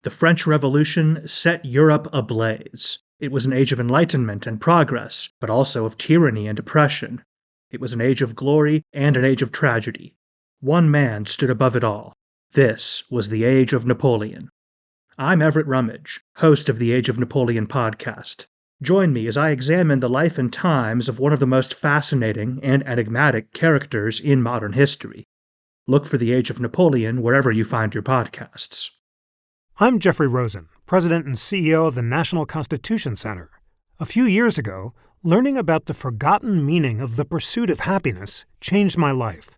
The French Revolution set Europe ablaze. It was an age of enlightenment and progress, but also of tyranny and oppression. It was an age of glory and an age of tragedy. One man stood above it all. This was the Age of Napoleon. I'm Everett Rummage, host of the Age of Napoleon podcast. Join me as I examine the life and times of one of the most fascinating and enigmatic characters in modern history. Look for the Age of Napoleon wherever you find your podcasts. I'm Jeffrey Rosen, President and CEO of the National Constitution Center. A few years ago, learning about the forgotten meaning of the pursuit of happiness changed my life.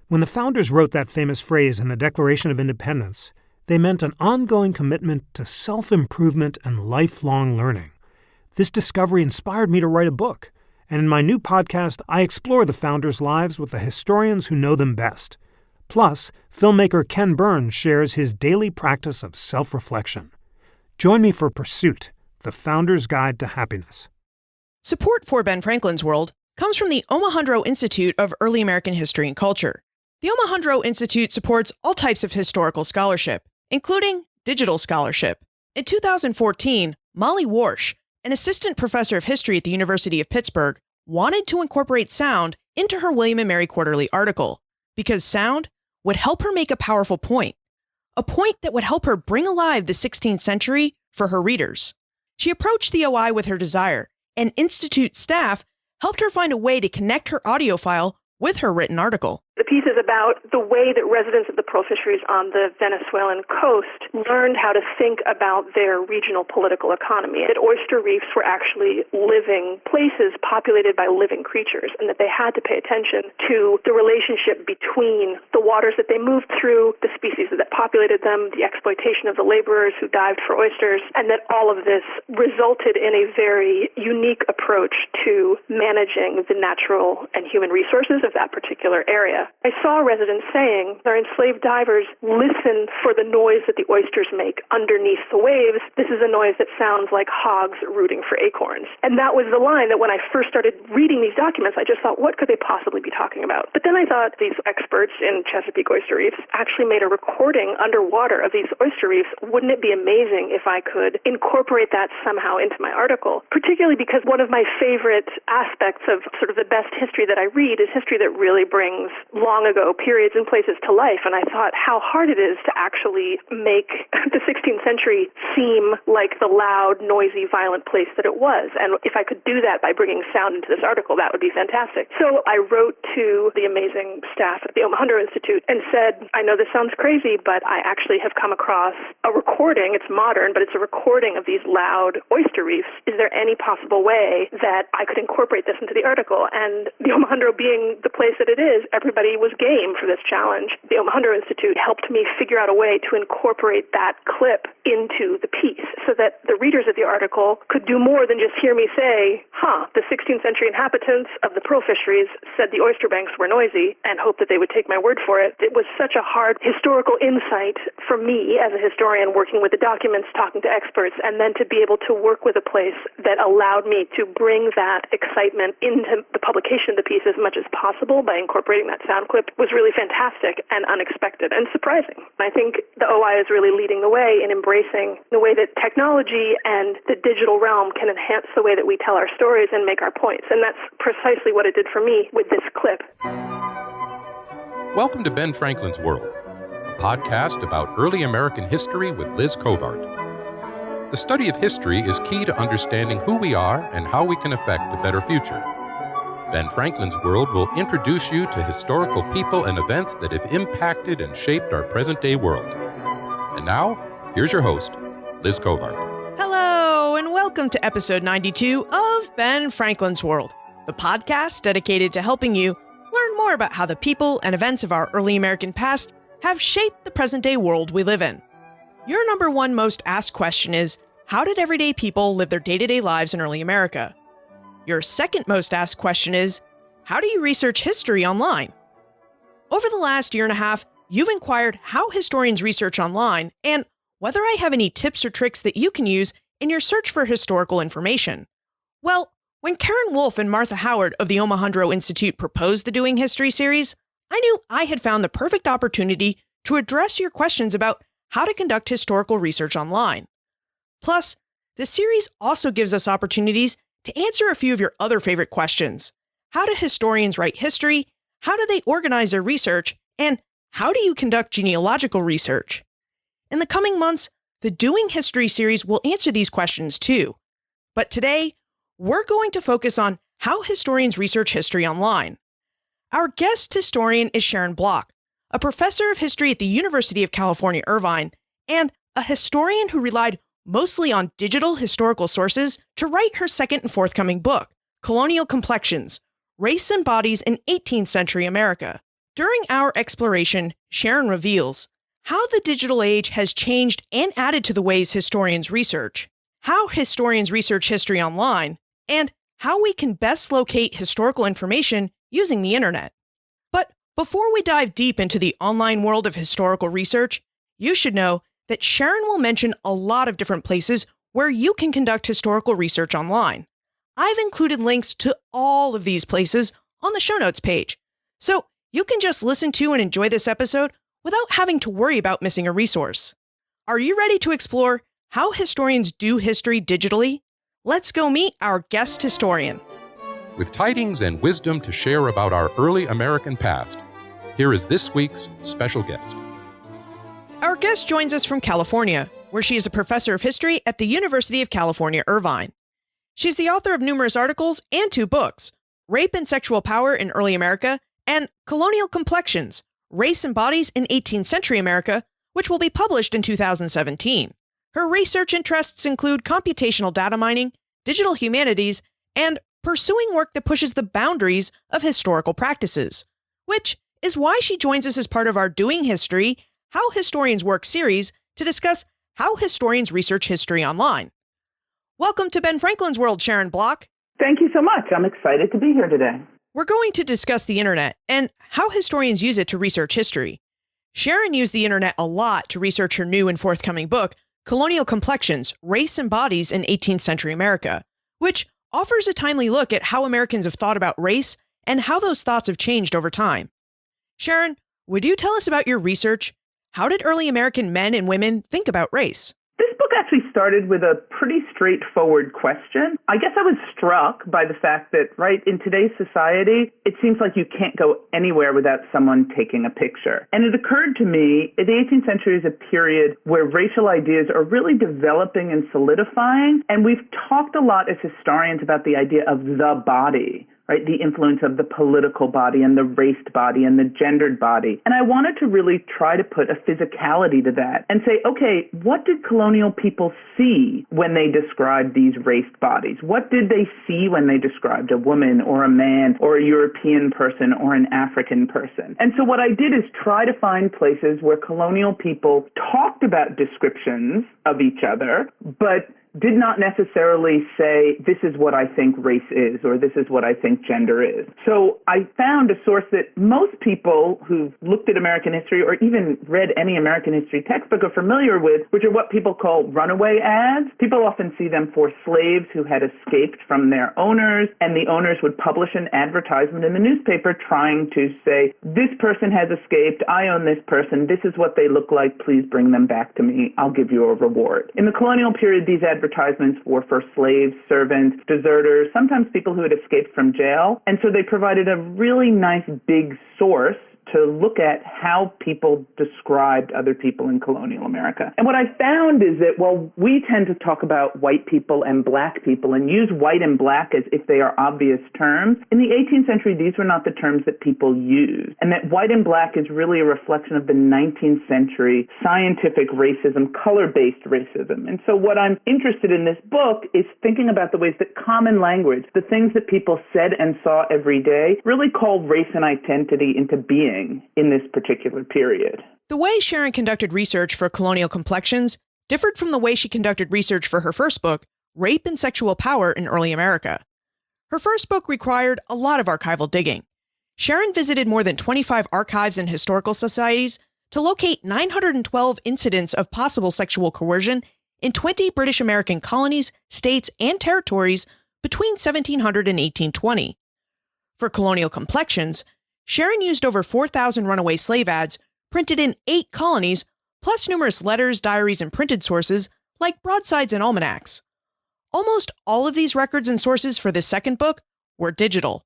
When the founders wrote that famous phrase in the Declaration of Independence, they meant an ongoing commitment to self-improvement and lifelong learning. This discovery inspired me to write a book, and in my new podcast, I explore the founders' lives with the historians who know them best. Plus, filmmaker Ken Burns shares his daily practice of self-reflection. Join me for Pursuit, the Founder's Guide to Happiness. Support for Ben Franklin's World comes from the Omohundro Institute of Early American History and Culture. The Omohundro Institute supports all types of historical scholarship, including digital scholarship. In 2014, Molly Warsh, an assistant professor of history at the University of Pittsburgh, wanted to incorporate sound into her William & Mary Quarterly article, because sound would help her make a powerful point, a point that would help her bring alive the 16th century for her readers. She approached the OI with her desire, and Institute staff helped her find a way to connect her audio file with her written article. The piece is about the way that residents of the pearl fisheries on the Venezuelan coast learned how to think about their regional political economy. That oyster reefs were actually living places populated by living creatures, and that they had to pay attention to the relationship between the waters that they moved through, the species that populated them, the exploitation of the laborers who dived for oysters, and that all of this resulted in a very unique approach to managing the natural and human resources of that particular area. I saw residents saying our enslaved divers listen for the noise that the oysters make underneath the waves. This is a noise that sounds like hogs rooting for acorns. And that was the line that when I first started reading these documents, I just thought, what could they possibly be talking about? But then I thought these experts in Chesapeake oyster reefs actually made a recording underwater of these oyster reefs. Wouldn't it be amazing if I could incorporate that somehow into my article? Particularly because one of my favorite aspects of sort of the best history that I read is history that really brings long ago periods and places to life, and I thought how hard it is to actually make the 16th century seem like the loud, noisy, violent place that it was. And if I could do that by bringing sound into this article, that would be fantastic. So I wrote to the amazing staff at the Omohundro Institute and said, I know this sounds crazy, but I actually have come across a recording. It's modern, but it's a recording of these loud oyster reefs. Is there any possible way that I could incorporate this into the article? And the Omohundro being the place that it is, everybody was game for this challenge. The Omohundro Institute helped me figure out a way to incorporate that clip into the piece so that the readers of the article could do more than just hear me say, the 16th century inhabitants of the pearl fisheries said the oyster banks were noisy, and hope that they would take my word for it. It was such a hard historical insight for me as a historian working with the documents, talking to experts, and then to be able to work with a place that allowed me to bring that excitement into the publication of the piece as much as possible by incorporating that sound clip was really fantastic and unexpected and surprising. I think the OI is really leading the way in embracing the way that technology and the digital realm can enhance the way that we tell our stories and make our points. And that's precisely what it did for me with this clip. Welcome to Ben Franklin's World, a podcast about early American history with Liz Covart. The study of history is key to understanding who we are and how we can affect a better future. Ben Franklin's World will introduce you to historical people and events that have impacted and shaped our present-day world. And now, here's your host, Liz Covart. Hello, and welcome to episode 92 of Ben Franklin's World, the podcast dedicated to helping you learn more about how the people and events of our early American past have shaped the present-day world we live in. Your number one most asked question is, how did everyday people live their day-to-day lives in early America? Your second most asked question is, how do you research history online? Over the last year and a half, you've inquired how historians research online and whether I have any tips or tricks that you can use in your search for historical information. Well, when Karen Wolf and Martha Howard of the Omohundro Institute proposed the Doing History series, I knew I had found the perfect opportunity to address your questions about how to conduct historical research online. Plus, the series also gives us opportunities to answer a few of your other favorite questions. How do historians write history? How do they organize their research? And how do you conduct genealogical research? In the coming months, the Doing History series will answer these questions too. But today, we're going to focus on how historians research history online. Our guest historian is Sharon Block, a professor of history at the University of California, Irvine, and a historian who relied mostly on digital historical sources to write her second and forthcoming book, Colonial Complexions: Race and Bodies in 18th Century America. During our exploration, Sharon reveals how the digital age has changed and added to the ways historians research, how historians research history online, and how we can best locate historical information using the internet. But before we dive deep into the online world of historical research, you should know that Sharon will mention a lot of different places where you can conduct historical research online. I've included links to all of these places on the show notes page, so you can just listen to and enjoy this episode without having to worry about missing a resource. Are you ready to explore how historians do history digitally? Let's go meet our guest historian. With tidings and wisdom to share about our early American past, here is this week's special guest. Our guest joins us from California, where she is a professor of history at the University of California, Irvine. She's the author of numerous articles and 2 books, Rape and Sexual Power in Early America and Colonial Complexions: Race and Bodies in 18th Century America, which will be published in 2017. Her research interests include computational data mining, digital humanities, and pursuing work that pushes the boundaries of historical practices, which is why she joins us as part of our Doing History, How Historians Work series to discuss how historians research history online. Welcome to Ben Franklin's World, Sharon Block. Thank you so much. I'm excited to be here today. We're going to discuss the internet and how historians use it to research history. Sharon used the internet a lot to research her new and forthcoming book, Colonial Complexions: Race and Bodies in 18th Century America, which offers a timely look at how Americans have thought about race and how those thoughts have changed over time. Sharon, would you tell us about your research? How did early American men and women think about race? This book actually started with a pretty straightforward question. I guess I was struck by the fact that, right, in today's society, it seems like you can't go anywhere without someone taking a picture. And it occurred to me, the 18th century is a period where racial ideas are really developing and solidifying. And we've talked a lot as historians about the idea of the body, right? The influence of the political body and the raced body and the gendered body. And I wanted to really try to put a physicality to that and say, okay, what did colonial people see when they described these raced bodies? What did they see when they described a woman or a man or a European person or an African person? And so what I did is try to find places where colonial people talked about descriptions of each other, but did not necessarily say, this is what I think race is, or this is what I think gender is. So I found a source that most people who've looked at American history or even read any American history textbook are familiar with, which are what people call runaway ads. People often see them for slaves who had escaped from their owners, and the owners would publish an advertisement in the newspaper trying to say, this person has escaped, I own this person, this is what they look like, please bring them back to me, I'll give you a reward. In the colonial period, these advertisements were for slaves, servants, deserters, sometimes people who had escaped from jail. And so they provided a really nice big source to look at how people described other people in colonial America. And what I found is that, well, we tend to talk about white people and black people and use white and black as if they are obvious terms. In the 18th century, these were not the terms that people used. And that white and black is really a reflection of the 19th century scientific racism, color-based racism. And so what I'm interested in this book is thinking about the ways that common language, the things that people said and saw every day, really called race and identity into being in this particular period. The way Sharon conducted research for Colonial Complexions differed from the way she conducted research for her first book, Rape and Sexual Power in Early America. Her first book required a lot of archival digging. Sharon visited more than 25 archives and historical societies to locate 912 incidents of possible sexual coercion in 20 British American colonies, states, and territories between 1700 and 1820. For Colonial Complexions, Sharon used over 4,000 runaway slave ads printed in 8 colonies, plus numerous letters, diaries, and printed sources like broadsides and almanacs. Almost all of these records and sources for this second book were digital.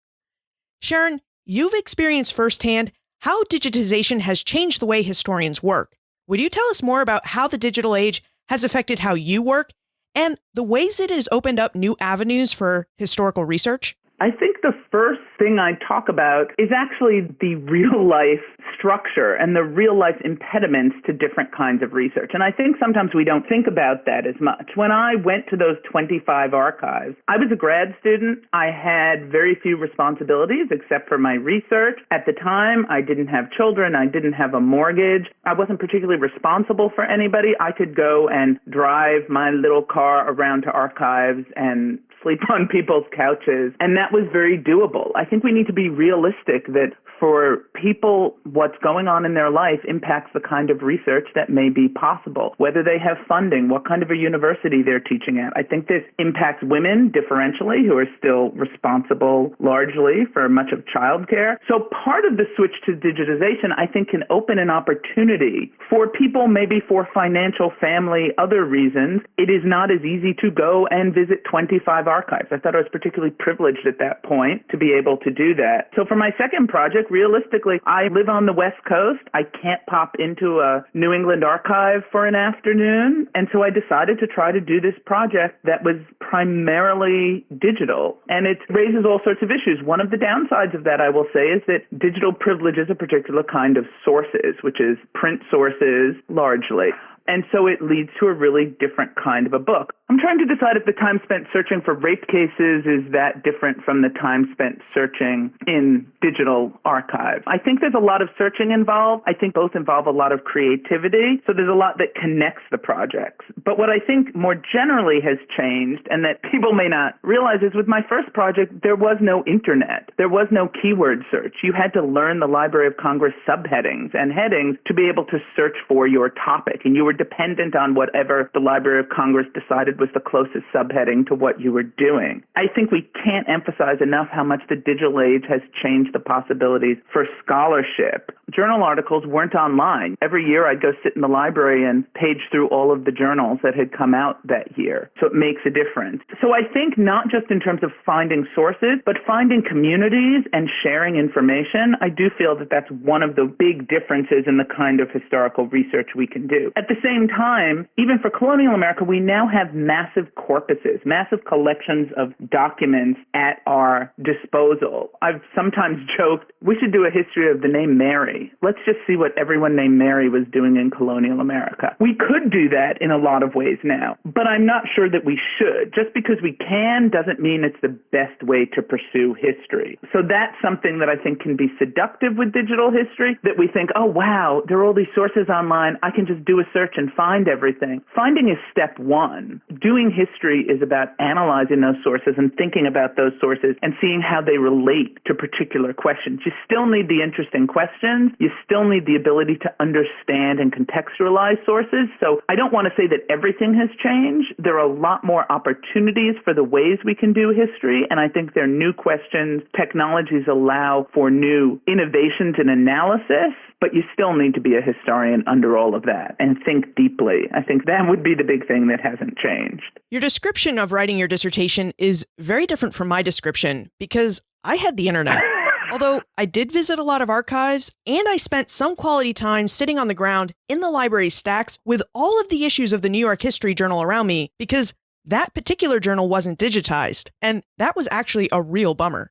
Sharon, you've experienced firsthand how digitization has changed the way historians work. Would you tell us more about how the digital age has affected how you work and the ways it has opened up new avenues for historical research? I think the first thing I talk about is actually the real life structure and the real life impediments to different kinds of research. And I think sometimes we don't think about that as much. When I went to those 25 archives, I was a grad student. I had very few responsibilities except for my research. At the time, I didn't have children. I didn't have a mortgage. I wasn't particularly responsible for anybody. I could go and drive my little car around to archives and sleep on people's couches. And that was very doable. I think we need to be realistic that for people, what's going on in their life impacts the kind of research that may be possible, whether they have funding, what kind of a university they're teaching at. I think this impacts women differentially who are still responsible largely for much of childcare. So part of the switch to digitization, I think, can open an opportunity for people, maybe for financial, family, other reasons. It is not as easy to go and visit 25 archives. I thought I was particularly privileged at that point to be able to do that. So for my second project, realistically, I live on the West Coast. I can't pop into a New England archive for an afternoon. And so I decided to try to do this project that was primarily digital. And it raises all sorts of issues. One of the downsides of that, I will say, is that digital privileges a particular kind of sources, which is print sources largely. And so it leads to a really different kind of a book. I'm trying to decide if the time spent searching for rape cases is that different from the time spent searching in digital archive. I think there's a lot of searching involved. I think both involve a lot of creativity. So there's a lot that connects the projects. But what I think more generally has changed and that people may not realize is with my first project, there was no internet. There was no keyword search. You had to learn the Library of Congress subheadings and headings to be able to search for your topic. And you were dependent on whatever the Library of Congress decided was the closest subheading to what you were doing. I think we can't emphasize enough how much the digital age has changed the possibilities for scholarship. Journal articles weren't online. Every year I'd go sit in the library and page through all of the journals that had come out that year. So it makes a difference. So I think not just in terms of finding sources, but finding communities and sharing information. I do feel that that's one of the big differences in the kind of historical research we can do. At the same time, even for colonial America, we now have massive corpuses, massive collections of documents at our disposal. I've sometimes joked, we should do a history of the name Mary. Let's just see what everyone named Mary was doing in colonial America. We could do that in a lot of ways now, but I'm not sure that we should. Just because we can doesn't mean it's the best way to pursue history. So that's something that I think can be seductive with digital history, that we think, oh, wow, there are all these sources online. I can just do a search and find everything. Finding is step one. Doing history is about analyzing those sources and thinking about those sources and seeing how they relate to particular questions. You still need the interesting questions. You still need the ability to understand and contextualize sources. So I don't want to say that everything has changed. There are a lot more opportunities for the ways we can do history, and I think there are new questions. Technologies allow for new innovations in analysis, but you still need to be a historian under all of that and think deeply. I think that would be the big thing that hasn't changed. Your description of writing your dissertation is very different from my description because I had the internet. Although I did visit a lot of archives and I spent some quality time sitting on the ground in the library stacks with all of the issues of the New York History Journal around me because that particular journal wasn't digitized. And that was actually a real bummer.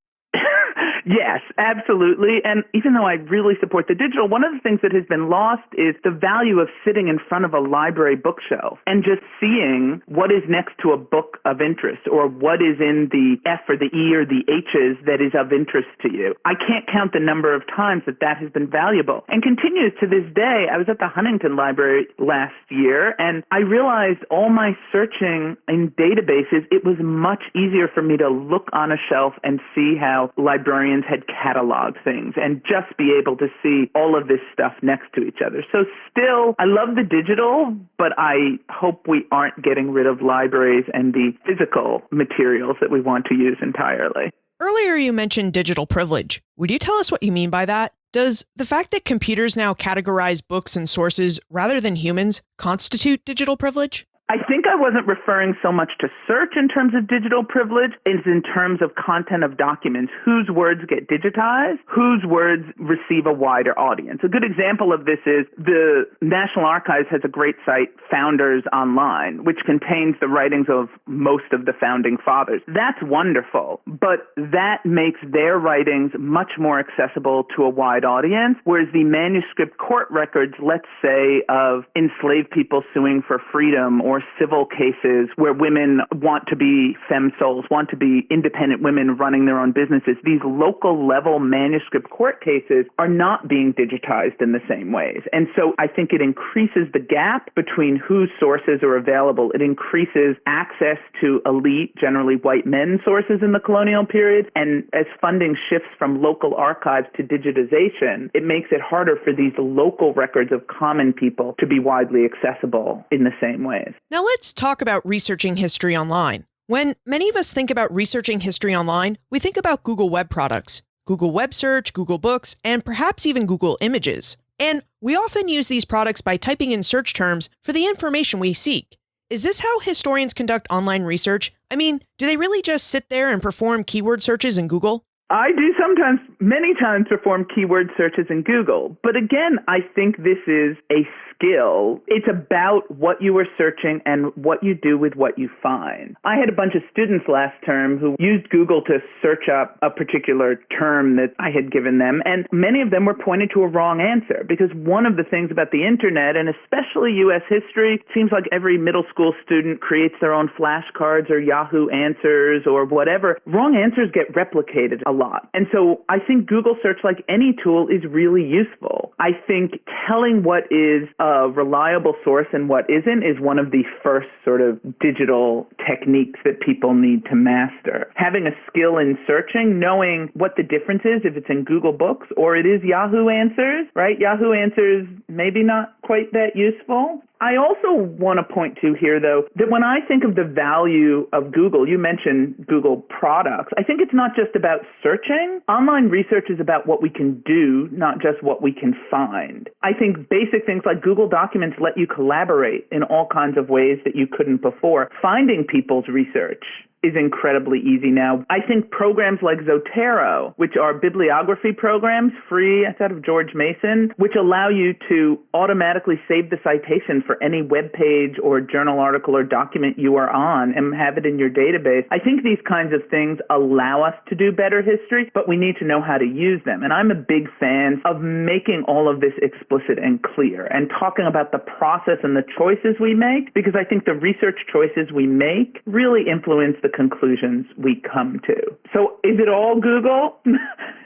Yes, absolutely. And even though I really support the digital, one of the things that has been lost is the value of sitting in front of a library bookshelf and just seeing what is next to a book of interest or what is in the F or the E or the H's that is of interest to you. I can't count the number of times that that has been valuable and continues to this day. I was at the Huntington Library last year and I realized all my searching in databases, it was much easier for me to look on a shelf and see how librarians had cataloged things and just be able to see all of this stuff next to each other. So still, I love the digital, but I hope we aren't getting rid of libraries and the physical materials that we want to use entirely. Earlier, you mentioned digital privilege. Would you tell us what you mean by that? Does the fact that computers now categorize books and sources rather than humans constitute digital privilege? I think I wasn't referring so much to search in terms of digital privilege as in terms of content of documents, whose words get digitized, whose words receive a wider audience. A good example of this is the National Archives has a great site, Founders Online, which contains the writings of most of the founding fathers. That's wonderful, but that makes their writings much more accessible to a wide audience, whereas the manuscript court records, let's say, of enslaved people suing for freedom or civil cases where women want to be femsols, want to be independent women running their own businesses, these local level manuscript court cases are not being digitized in the same ways. And so I think it increases the gap between whose sources are available. It increases access to elite, generally white men sources in the colonial period. And as funding shifts from local archives to digitization, it makes it harder for these local records of common people to be widely accessible in the same ways. Now let's talk about researching history online. When many of us think about researching history online, we think about Google Web products, Google Web Search, Google Books, and perhaps even Google Images. And we often use these products by typing in search terms for the information we seek. Is this how historians conduct online research? I mean, do they really just sit there and perform keyword searches in Google? I do sometimes, many times, perform keyword searches in Google. But again, I think this is a skill. It's about what you are searching and what you do with what you find. I had a bunch of students last term who used Google to search up a particular term that I had given them, and many of them were pointed to a wrong answer, because one of the things about the internet, and especially U.S. history, it seems like every middle school student creates their own flashcards or Yahoo Answers or whatever. Wrong answers get replicated a lot. And so I think Google search, like any tool, is really useful. I think telling what is a reliable source and what isn't is one of the first sort of digital techniques that people need to master. Having a skill in searching, knowing what the difference is if it's in Google Books or it is Yahoo Answers, right? Yahoo Answers maybe not quite that useful. I also want to point to here, though, that when I think of the value of Google, you mentioned Google products, I think it's not just about searching. Online research is about what we can do, not just what we can find. I think basic things like Google Documents let you collaborate in all kinds of ways that you couldn't before. Finding people's research is incredibly easy now. I think programs like Zotero, which are bibliography programs, free, it's out of George Mason, which allow you to automatically save the citation for any web page or journal article or document you are on and have it in your database. I think these kinds of things allow us to do better history, but we need to know how to use them. And I'm a big fan of making all of this explicit and clear and talking about the process and the choices we make, because I think the research choices we make really influence the conclusions we come to. So is it all Google?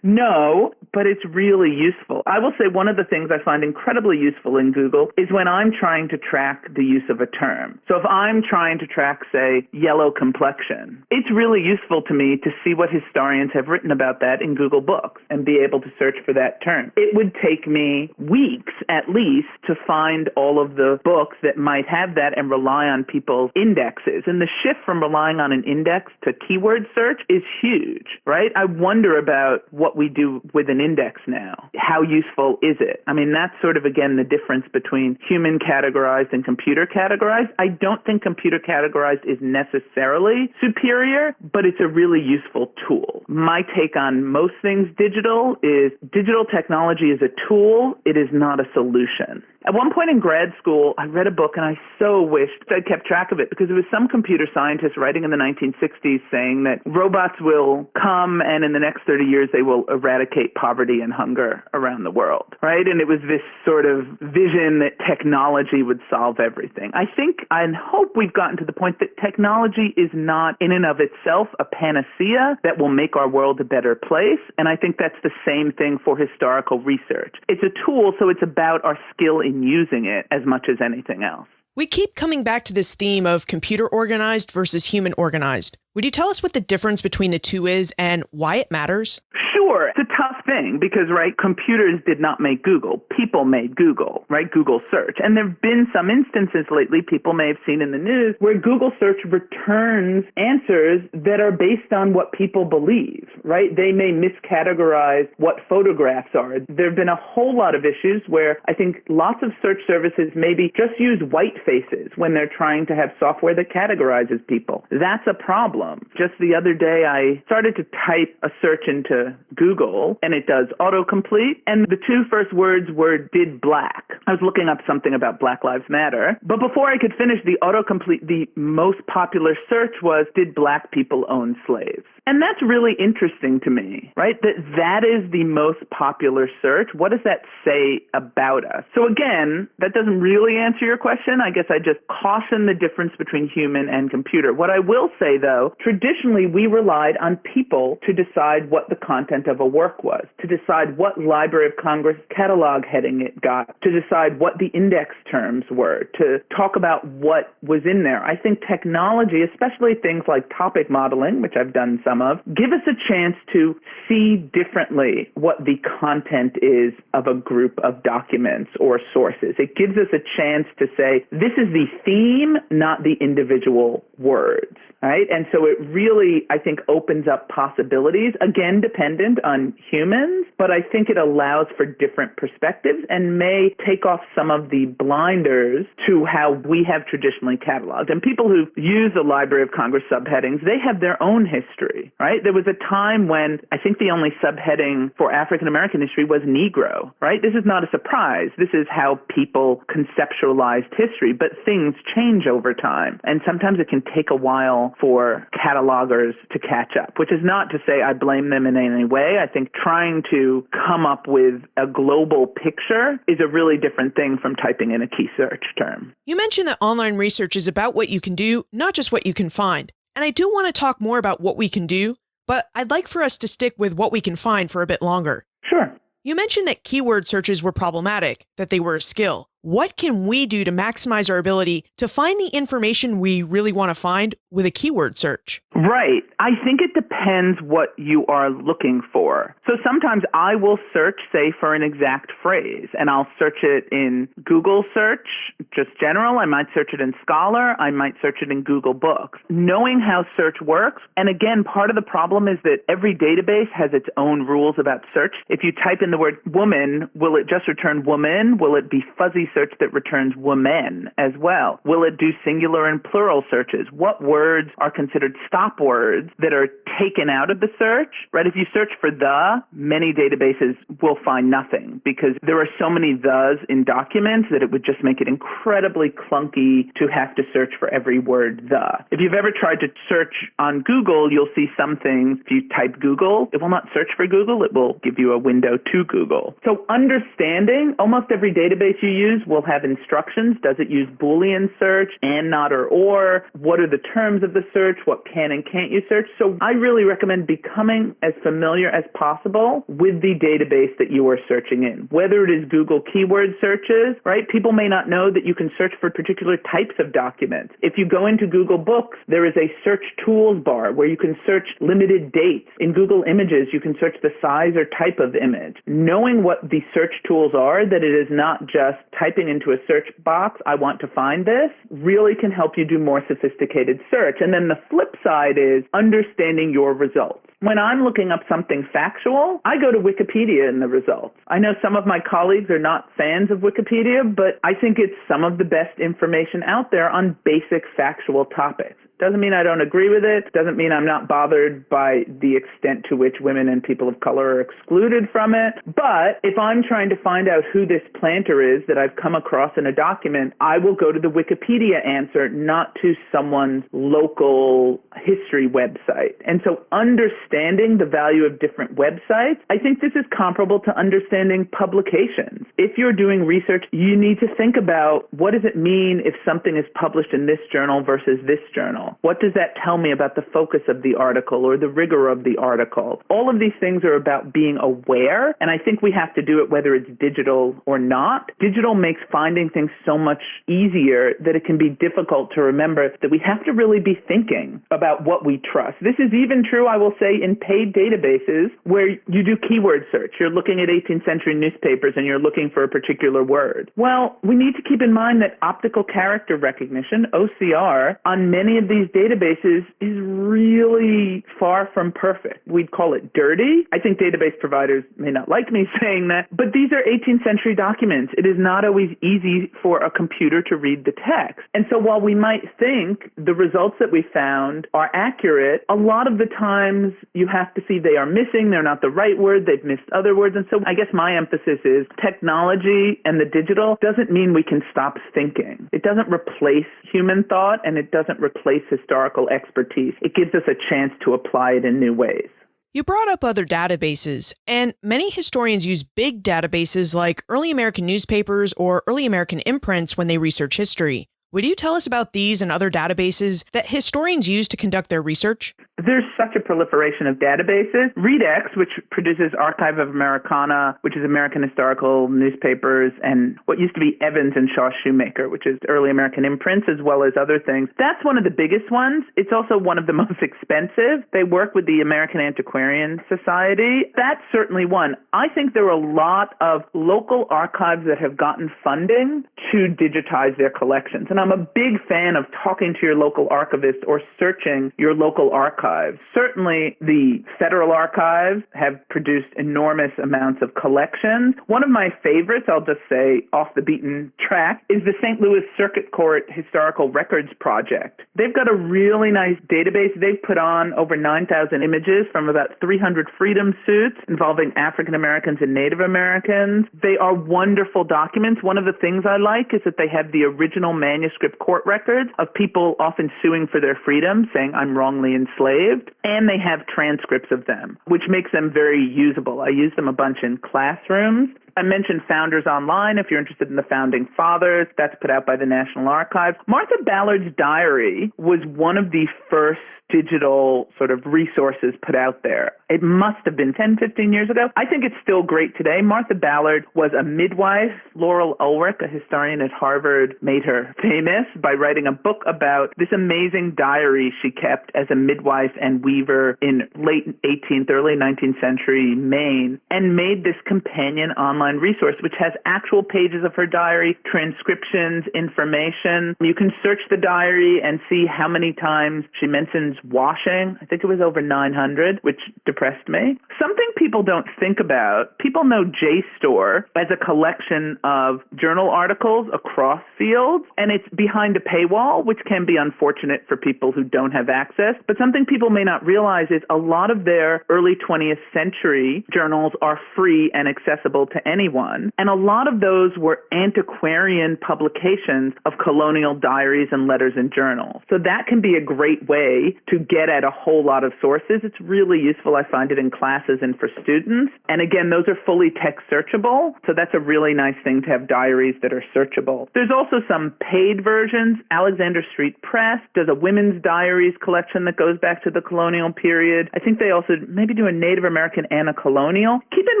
No, but it's really useful. I will say one of the things I find incredibly useful in Google is when I'm trying to track the use of a term. So if I'm trying to track, say, yellow complexion, it's really useful to me to see what historians have written about that in Google Books and be able to search for that term. It would take me weeks at least to find all of the books that might have that and rely on people's indexes. And the shift from relying on an index to keyword search is huge, right? I wonder about what we do with an index now. How useful is it? I mean, that's sort of, again, the difference between human categorized and computer categorized. I don't think computer categorized is necessarily superior, but it's a really useful tool. My take on most things digital is digital technology is a tool. It is not a solution. At one point in grad school, I read a book, and I so wished I'd kept track of it, because it was some computer scientist writing in the 1960s saying that robots will come and in the next 30 years they will eradicate poverty and hunger around the world, right? And it was this sort of vision that technology would solve everything. I think and hope we've gotten to the point that technology is not in and of itself a panacea that will make our world a better place, and I think that's the same thing for historical research. It's a tool, so it's about our skill in using it as much as anything else. We keep coming back to this theme of computer organized versus human organized. Would you tell us what the difference between the two is and why it matters? Sure. It's a tough thing because, right, computers did not make Google. People made Google, right? Google search. And there have been some instances lately, people may have seen in the news, where Google search returns answers that are based on what people believe, right? They may miscategorize what photographs are. There have been a whole lot of issues where I think lots of search services maybe just use white faces when they're trying to have software that categorizes people. That's a problem. Just the other day, I started to type a search into Google, and it does autocomplete, and the two first words were "did black." I was looking up something about Black Lives Matter, but before I could finish the autocomplete, the most popular search was "did black people own slaves?" And that's really interesting to me, right? That is the most popular search. What does that say about us? So again, that doesn't really answer your question. I guess I just caution the difference between human and computer. What I will say, though, traditionally we relied on people to decide what the content of a work was, to decide what Library of Congress catalog heading it got, to decide what the index terms were, to talk about what was in there. I think technology, especially things like topic modeling, which I've done some of, give us a chance to see differently what the content is of a group of documents or sources. It gives us a chance to say, this is the theme, not the individual words, right? And so it really, I think, opens up possibilities, again, dependent on humans, but I think it allows for different perspectives and may take off some of the blinders to how we have traditionally cataloged. And people who use the Library of Congress subheadings, they have their own history, right? There was a time when I think the only subheading for African American history was Negro, right? This is not a surprise. This is how people conceptualized history, but things change over time. And sometimes it can take a while for catalogers to catch up, which is not to say I blame them in any way. I think trying to come up with a global picture is a really different thing from typing in a key search term. You mentioned that online research is about what you can do, not just what you can find. And I do want to talk more about what we can do, but I'd like for us to stick with what we can find for a bit longer. Sure. You mentioned that keyword searches were problematic, that they were a skill. What can we do to maximize our ability to find the information we really want to find with a keyword search? Right. I think it depends what you are looking for. So sometimes I will search, say, for an exact phrase, and I'll search it in Google search, just general. I might search it in Scholar. I might search it in Google Books. Knowing how search works, and again, part of the problem is that every database has its own rules about search. If you type in the word woman, will it just return woman? Will it be fuzzy search that returns women as well? Will it do singular and plural searches? What words are considered stop words that are taken out of the search, right? If you search for the, many databases will find nothing because there are so many thes in documents that it would just make it incredibly clunky to have to search for every word the. If you've ever tried to search on Google, you'll see some things. If you type Google, it will not search for Google. It will give you a window to Google. So understanding, almost every database you use will have instructions. Does it use Boolean search, and, not, or? What are the terms of the search? What can and can't you search? So I really recommend becoming as familiar as possible with the database that you are searching in. Whether it is Google keyword searches, right? People may not know that you can search for particular types of documents. If you go into Google Books, there is a search tools bar where you can search limited dates. In Google Images, you can search the size or type of image. Knowing what the search tools are, that it is not just typing into a search box, I want to find this, really can help you do more sophisticated search. And then the flip side is understanding your results. When I'm looking up something factual, I go to Wikipedia in the results. I know some of my colleagues are not fans of Wikipedia, but I think it's some of the best information out there on basic factual topics. Doesn't mean I don't agree with it. Doesn't mean I'm not bothered by the extent to which women and people of color are excluded from it. But if I'm trying to find out who this planter is that I've come across in a document, I will go to the Wikipedia answer, not to someone's local history website. And so understanding the value of different websites, I think this is comparable to understanding publications. If you're doing research, you need to think about what does it mean if something is published in this journal versus this journal? article? What does that tell me about the focus of the article or the rigor of the article? All of these things are about being aware, and I think we have to do it whether it's digital or not. Digital makes finding things so much easier that it can be difficult to remember that we have to really be thinking about what we trust. This is even true, I will say, in paid databases where you do keyword search. You're looking at 18th century newspapers and you're looking for a particular word. Well, we need to keep in mind that optical character recognition, OCR, on many of these databases is really far from perfect. We'd call it dirty. I think database providers may not like me saying that, but these are 18th century documents. It is not always easy for a computer to read the text. And so while we might think the results that we found are accurate, a lot of the times you have to see they are missing, they're not the right word, they've missed other words. And so I guess my emphasis is technology and the digital doesn't mean we can stop thinking. It doesn't replace human thought and it doesn't replace historical expertise. It gives us a chance to apply it in new ways. You brought up other databases, and many historians use big databases like early American newspapers or early American imprints when they research history. Would you tell us about these and other databases that historians use to conduct their research? There's such a proliferation of databases. ReadX, which produces Archive of Americana, which is American historical newspapers, and what used to be Evans and Shaw Shoemaker, which is early American imprints, as well as other things. That's one of the biggest ones. It's also one of the most expensive. They work with the American Antiquarian Society. That's certainly one. I think there are a lot of local archives that have gotten funding to digitize their collections. And I'm a big fan of talking to your local archivist or searching your local archives. Certainly, the federal archives have produced enormous amounts of collections. One of my favorites, I'll just say off the beaten track, is the St. Louis Circuit Court Historical Records Project. They've got a really nice database. They've put on over 9,000 images from about 300 freedom suits involving African Americans and Native Americans. They are wonderful documents. One of the things I like is that they have the original manuscript court records of people often suing for their freedom, saying, I'm wrongly enslaved. And they have transcripts of them, which makes them very usable. I use them a bunch in classrooms. I mentioned Founders Online. If you're interested in the Founding Fathers, that's put out by the National Archives. Martha Ballard's diary was one of the first digital sort of resources put out there. It must have been 10, 15 years ago. I think it's still great today. Martha Ballard was a midwife. Laurel Ulrich, a historian at Harvard, made her famous by writing a book about this amazing diary she kept as a midwife and weaver in late 18th, early 19th century Maine, and made this companion online resource, which has actual pages of her diary, transcriptions, information. You can search the diary and see how many times she mentions washing. I think it was over 900, which depressed me. Something people don't think about, people know JSTOR as a collection of journal articles across fields, and it's behind a paywall, which can be unfortunate for people who don't have access. But something people may not realize is a lot of their early 20th century journals are free and accessible to anyone. And a lot of those were antiquarian publications of colonial diaries and letters and journals. So that can be a great way to get at a whole lot of sources. It's really useful. I find it in classes and for students. And again, those are fully text searchable. So that's a really nice thing to have diaries that are searchable. There's also some paid versions. Alexander Street Press does a women's diaries collection that goes back to the colonial period. I think they also maybe do a Native American and a colonial. Keep in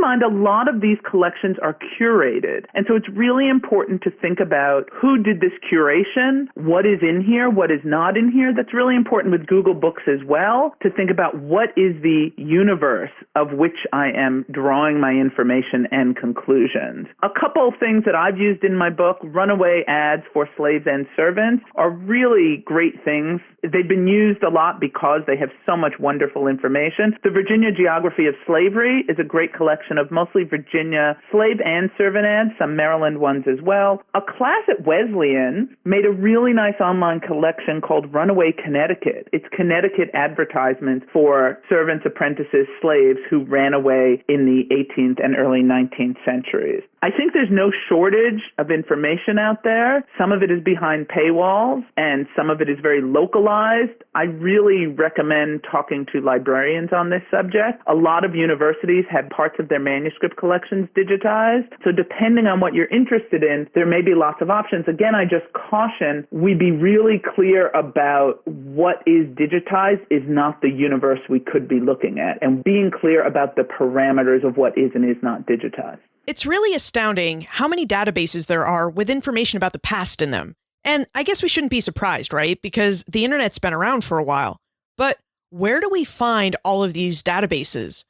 mind, a lot of these collections are curated. And so it's really important to think about who did this curation, what is in here, what is not in here. That's really important with Google Books as well, to think about what is the universe of which I am drawing my information and conclusions. A couple of things that I've used in my book, runaway ads for slaves and servants, are really great things. They've been used a lot because they have so much wonderful information. The Virginia Geography of Slavery is a great collection of mostly Virginia slave and servant ads, some Maryland ones as well. A class at Wesleyan made a really nice online collection called Runaway Connecticut. It's Connecticut advertisements for servants, apprentices, slaves who ran away in the 18th and early 19th centuries. I think there's no shortage of information out there. Some of it is behind paywalls and some of it is very localized. I really recommend talking to librarians on this subject. A lot of universities have parts of their manuscript collections digitized. So depending on what you're interested in, there may be lots of options. Again, I just caution we be really clear about what is digitized is not the universe we could be looking at, and being clear about the parameters of what is and is not digitized. It's really astounding how many databases there are with information about the past in them. And I guess we shouldn't be surprised, right? Because the internet's been around for a while. But where do we find all of these databases?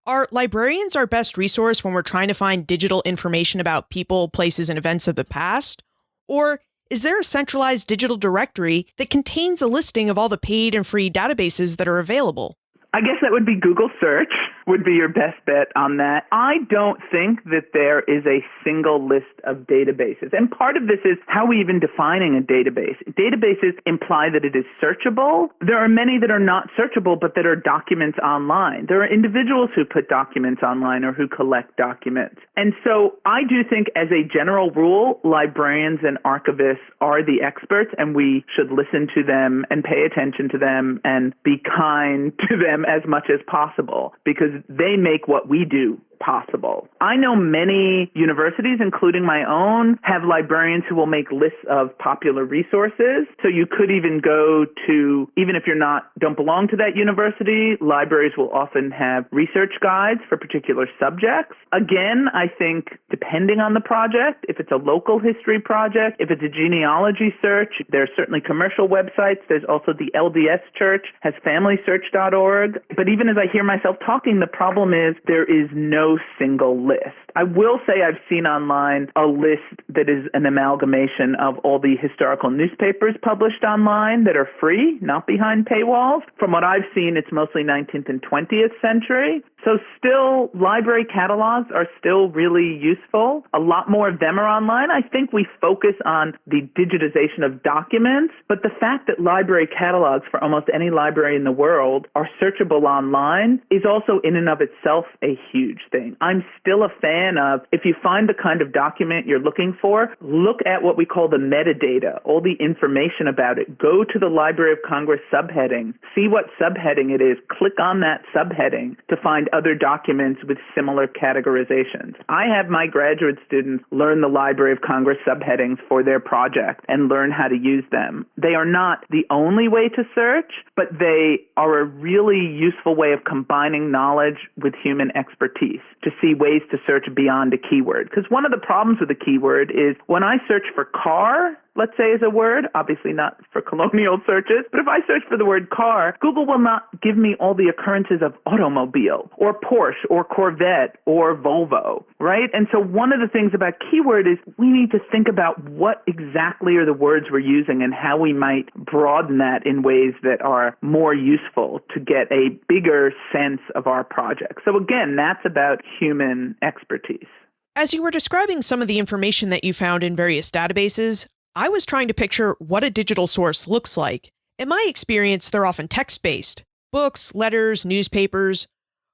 Are librarians our best resource when we're trying to find digital information about people, places, and events of the past? Or is there a centralized digital directory that contains a listing of all the paid and free databases that are available? I guess that would be Google search would be your best bet on that. I don't think that there is a single list of databases. And part of this is how are we even defining a database? Databases imply that it is searchable. There are many that are not searchable, but that are documents online. There are individuals who put documents online or who collect documents. And so I do think as a general rule, librarians and archivists are the experts, and we should listen to them and pay attention to them and be kind to them as much as possible, because they make what we do possible. I know many universities, including my own, have librarians who will make lists of popular resources. So you could even go to, even if you're don't belong to that university, libraries will often have research guides for particular subjects. Again, I think depending on the project, if it's a local history project, if it's a genealogy search, there's certainly commercial websites. There's also the LDS Church has familysearch.org. But even as I hear myself talking, the problem is there is no single list. I will say I've seen online a list that is an amalgamation of all the historical newspapers published online that are free, not behind paywalls. From what I've seen, it's mostly 19th and 20th century. So still, library catalogs are still really useful. A lot more of them are online. I think we focus on the digitization of documents, but the fact that library catalogs for almost any library in the world are searchable online is also in and of itself a huge thing. I'm still a fan of, if you find the kind of document you're looking for, look at what we call the metadata, all the information about it. Go to the Library of Congress subheading, see what subheading it is, click on that subheading to find other documents with similar categorizations. I have my graduate students learn the Library of Congress subheadings for their project and learn how to use them. They are not the only way to search, but they are a really useful way of combining knowledge with human expertise to see ways to search beyond a keyword. Because one of the problems with a keyword is when I search for car, let's say is a word, obviously not for colonial searches, but if I search for the word car, Google will not give me all the occurrences of automobile or Porsche or Corvette or Volvo, right? And so one of the things about keyword is we need to think about what exactly are the words we're using and how we might broaden that in ways that are more useful to get a bigger sense of our project. So again, that's about human expertise. As you were describing some of the information that you found in various databases, I was trying to picture what a digital source looks like. In my experience, they're often text-based. Books, letters, newspapers.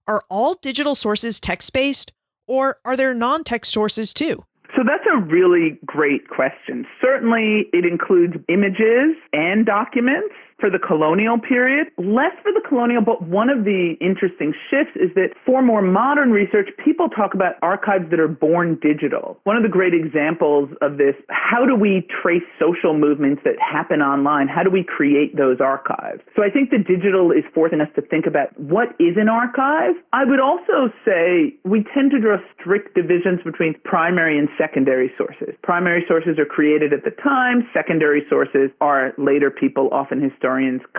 Are all digital sources text-based, or are there non-text sources too? So that's a really great question. Certainly, it includes images and documents for the colonial period, less for the colonial, but one of the interesting shifts is that for more modern research, people talk about archives that are born digital. One of the great examples of this, how do we trace social movements that happen online? How do we create those archives? So I think the digital is forcing us to think about what is an archive. I would also say we tend to draw strict divisions between primary and secondary sources. Primary sources are created at the time. Secondary sources are later people, often historians,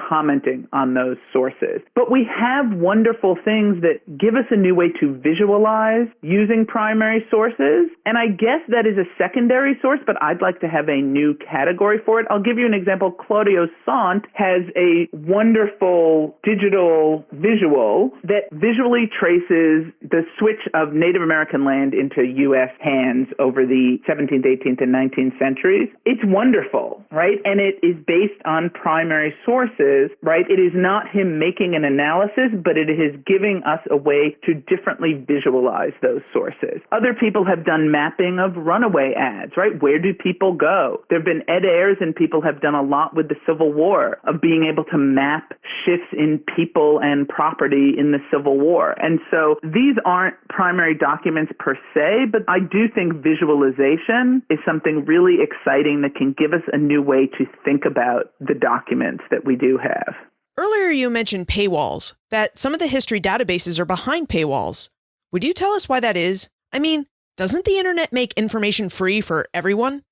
commenting on those sources. But we have wonderful things that give us a new way to visualize using primary sources. And I guess that is a secondary source, but I'd like to have a new category for it. I'll give you an example. Claudio Sant has a wonderful digital visual that visually traces the switch of Native American land into U.S. hands over the 17th, 18th, and 19th centuries. It's wonderful, right? And it is based on primary sources, right, it is not him making an analysis, but it is giving us a way to differently visualize those sources. Other people have done mapping of runaway ads, right? Where do people go? There have been Ed Ayers and people have done a lot with the Civil War of being able to map shifts in people and property in the Civil War. And so these aren't primary documents per se, but I do think visualization is something really exciting that can give us a new way to think about the documents that we do have. Earlier you mentioned paywalls, that some of the history databases are behind paywalls. Would you tell us why that is? I mean, doesn't the internet make information free for everyone?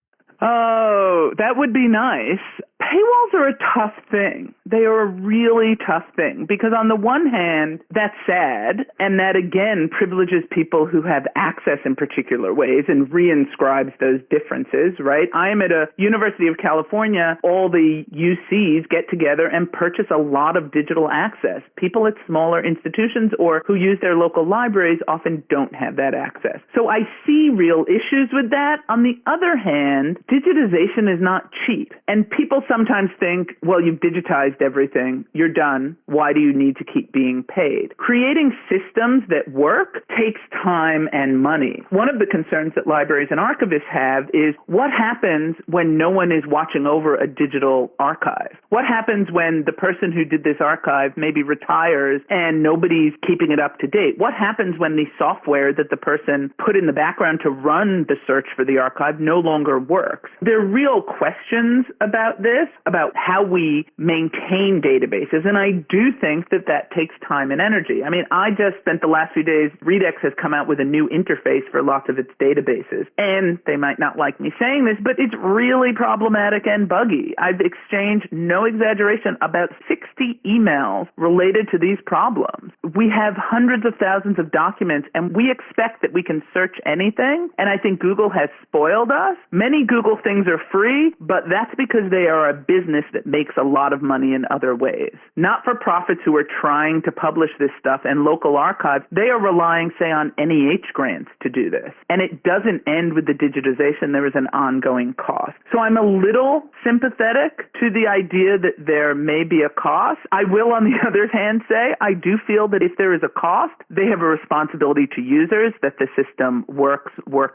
Oh, that would be nice. Paywalls are a tough thing. They are a really tough thing because on the one hand, that's sad, and that again privileges people who have access in particular ways and reinscribes those differences, right? I'm at a University of California, all the UCs get together and purchase a lot of digital access. People at smaller institutions or who use their local libraries often don't have that access. So I see real issues with that. On the other hand, digitization is not cheap, and people sometimes think, well, you've digitized everything, you're done, why do you need to keep being paid? Creating systems that work takes time and money. One of the concerns that libraries and archivists have is what happens when no one is watching over a digital archive? What happens when the person who did this archive maybe retires and nobody's keeping it up to date? What happens when the software that the person put in the background to run the search for the archive no longer works? There are real questions about this, about how we maintain databases, and I do think that that takes time and energy. I mean, I just spent the last few days, Redex has come out with a new interface for lots of its databases, and they might not like me saying this, but it's really problematic and buggy. I've exchanged, no exaggeration, about 60 emails related to these problems. We have hundreds of thousands of documents, and we expect that we can search anything, and I think Google has spoiled us. Many Google things are free, but that's because they are a business that makes a lot of money in other ways. Not-for-profits who are trying to publish this stuff and local archives, they are relying, say, on NEH grants to do this. And it doesn't end with the digitization. There is an ongoing cost. So I'm a little sympathetic to the idea that there may be a cost. I will, on the other hand, say I do feel that if there is a cost, they have a responsibility to users that the system works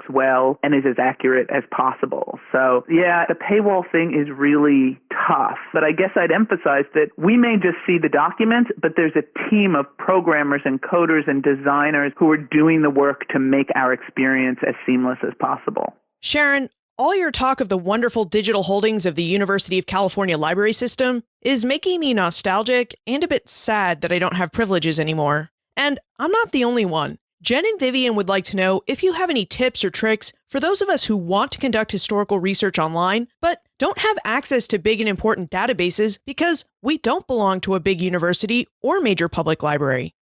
well and is as accurate as possible. So, yeah, the paywall thing is really tough, but I guess I'd emphasize that we may just see the documents, but there's a team of programmers and coders and designers who are doing the work to make our experience as seamless as possible. Sharon, all your talk of the wonderful digital holdings of the University of California library system is making me nostalgic and a bit sad that I don't have privileges anymore. And I'm not the only one. Jen and Vivian would like to know if you have any tips or tricks for those of us who want to conduct historical research online, but don't have access to big and important databases because we don't belong to a big university or major public library.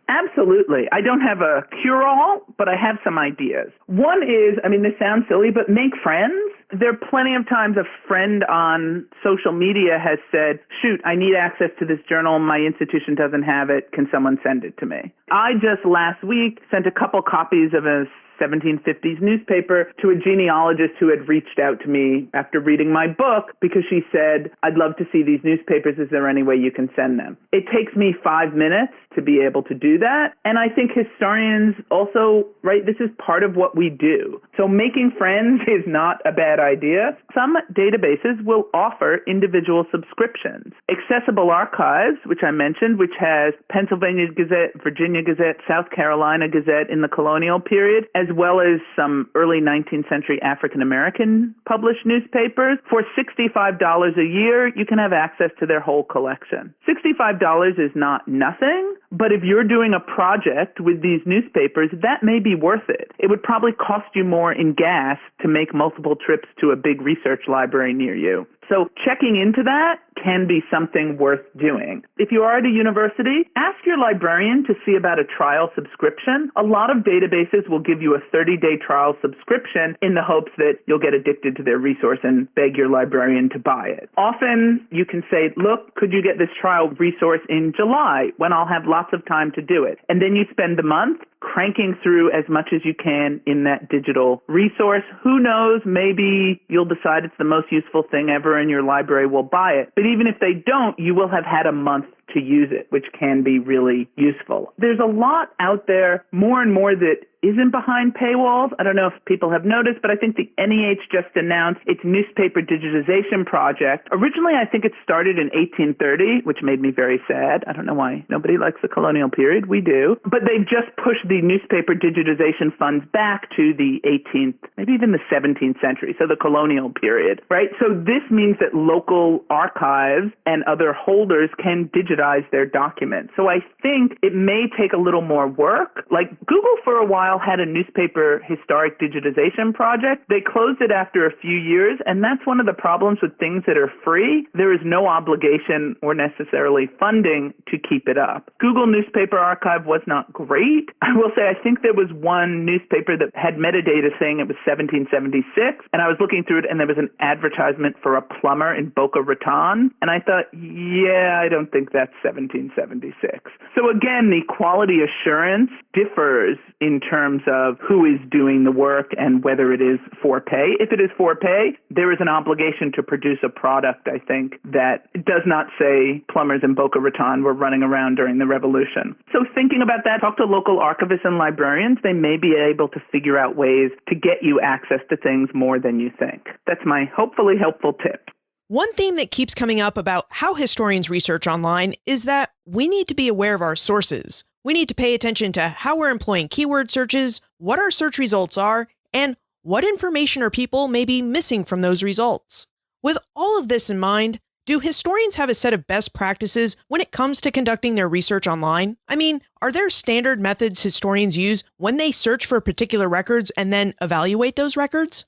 Absolutely. I don't have a cure-all, but I have some ideas. One is, this sounds silly, but make friends. There are plenty of times a friend on social media has said, shoot, I need access to this journal. My institution doesn't have it. Can someone send it to me? I just last week sent a couple copies of a 1750s newspaper to a genealogist who had reached out to me after reading my book because she said, I'd love to see these newspapers. Is there any way you can send them? It takes me 5 minutes to be able to do that. And I think historians also, right, this is part of what we do. So making friends is not a bad idea. Some databases will offer individual subscriptions. Accessible Archives, which I mentioned, which has Pennsylvania Gazette, Virginia Gazette, South Carolina Gazette in the colonial period, as well as some early 19th century African American published newspapers. For $65 a year, you can have access to their whole collection. $65 is not nothing, but if you're doing a project with these newspapers, that may be worth it. It would probably cost you more in gas to make multiple trips to a big research library near you. So checking into that can be something worth doing. If you are at a university, ask your librarian to see about a trial subscription. A lot of databases will give you a 30-day trial subscription in the hopes that you'll get addicted to their resource and beg your librarian to buy it. Often you can say, look, could you get this trial resource in July when I'll have lots of time to do it? And then you spend the month cranking through as much as you can in that digital resource. Who knows, maybe you'll decide it's the most useful thing ever and your library will buy it. But even if they don't, you will have had a month to use it, which can be really useful. There's a lot out there, more and more, that isn't behind paywalls. I don't know if people have noticed, but I think the NEH just announced its newspaper digitization project. Originally, I think it started in 1830, which made me very sad. I don't know why nobody likes the colonial period. We do. But they've just pushed the newspaper digitization funds back to the 18th, maybe even the 17th century, so the colonial period, right? So this means that local archives and other holders can digitize their documents. So I think it may take a little more work. Like Google for a while had a newspaper historic digitization project. They closed it after a few years, and that's one of the problems with things that are free. There is no obligation or necessarily funding to keep it up. Google Newspaper Archive was not great. I will say, I think there was one newspaper that had metadata saying it was 1776, and I was looking through it, and there was an advertisement for a plumber in Boca Raton, and I thought, yeah, I don't think that's 1776. So again, the quality assurance differs in terms of who is doing the work and whether it is for pay. If it is for pay, there is an obligation to produce a product, I think, that does not say plumbers in Boca Raton were running around during the revolution. So thinking about that, talk to local archivists and librarians. They may be able to figure out ways to get you access to things more than you think. That's my hopefully helpful tip. One theme that keeps coming up about how historians research online is that we need to be aware of our sources. We need to pay attention to how we're employing keyword searches, what our search results are, and what information or people may be missing from those results. With all of this in mind, do historians have a set of best practices when it comes to conducting their research online? I mean, are there standard methods historians use when they search for particular records and then evaluate those records?